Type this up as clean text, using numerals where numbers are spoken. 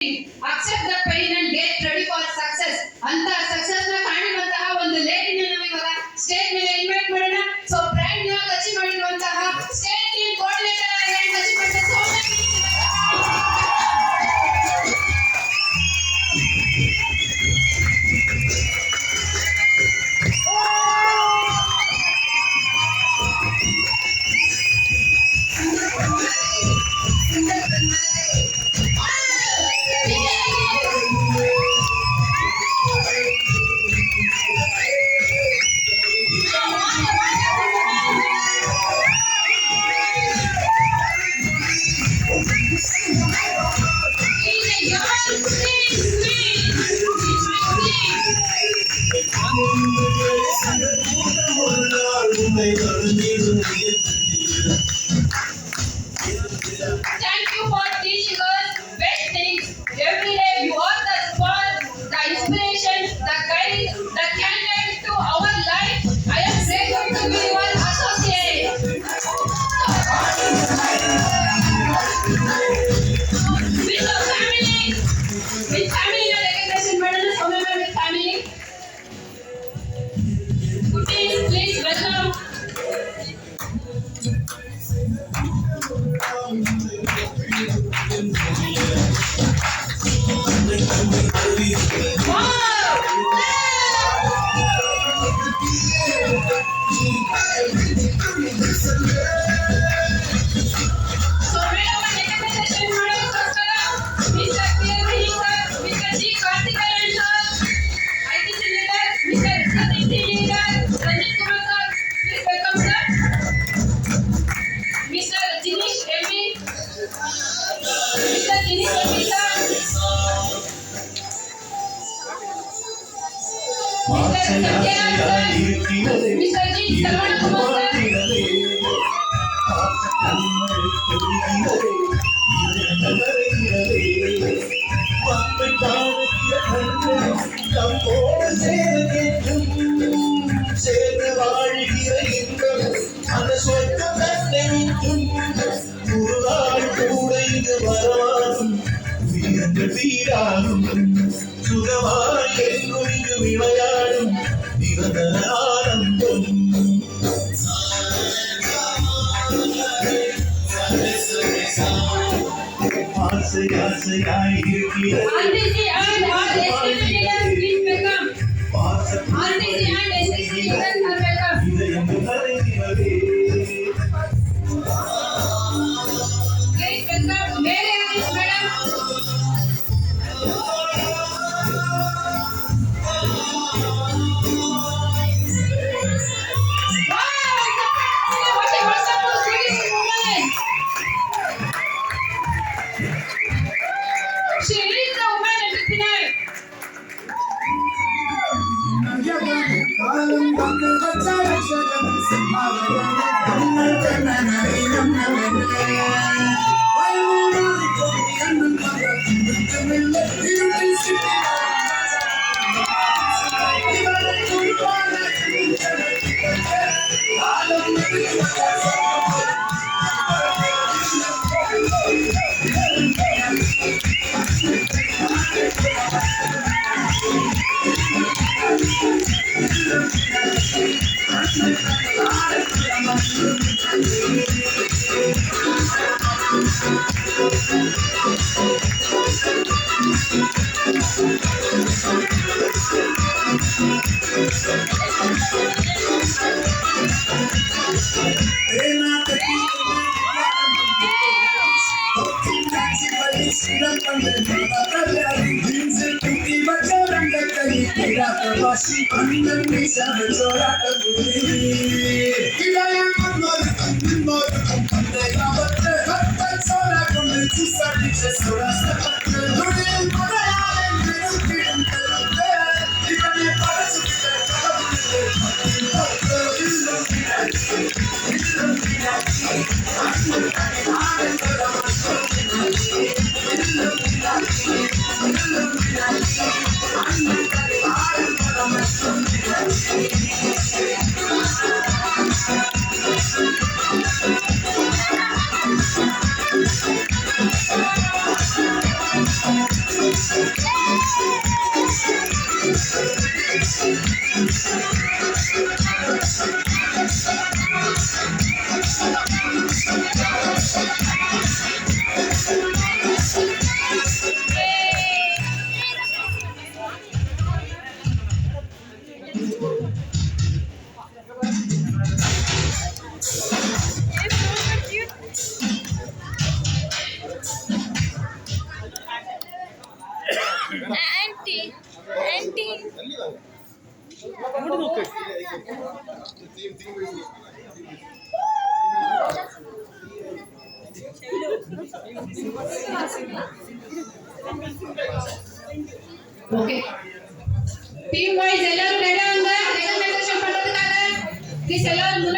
accept the pain and get ready for success ಅಂತ success ನ ಕಾಣುವಂತಹ ಒಂದು ಲೇಡಿನ ನಾವು ಇವಾಗ ಸ್ಟೇಜ್ ಮೇಲೆ ಇನ್ವೈಟ್ ಮಾಡೋಣ. ಸೊ ಬ್ರ್ಯಾಂಡ್ ನ್ಯೂ ಆಗಿ ಅಚೀವ್ ಮಾಡಿರುವಂತಹ ಸ್ಟೇಟ್ ಟೀಮ್ ಕೋಆರ್ಡಿನೇಟರ್ ಆಗಿ ಅಚೀವ್ ಮಾಡಿದ Thank you for teaching us best things every day. You are the spark, the inspiration, the guide, the candle to our life. I am grateful to be your associate. With the family, recognition medal, Somema with family. Kutis, please welcome. Auntie, auntie. Okay, team wise எல்லாரும் ரெடியா இருங்க. Recognition பண்றதுக்காக please எல்லாரும்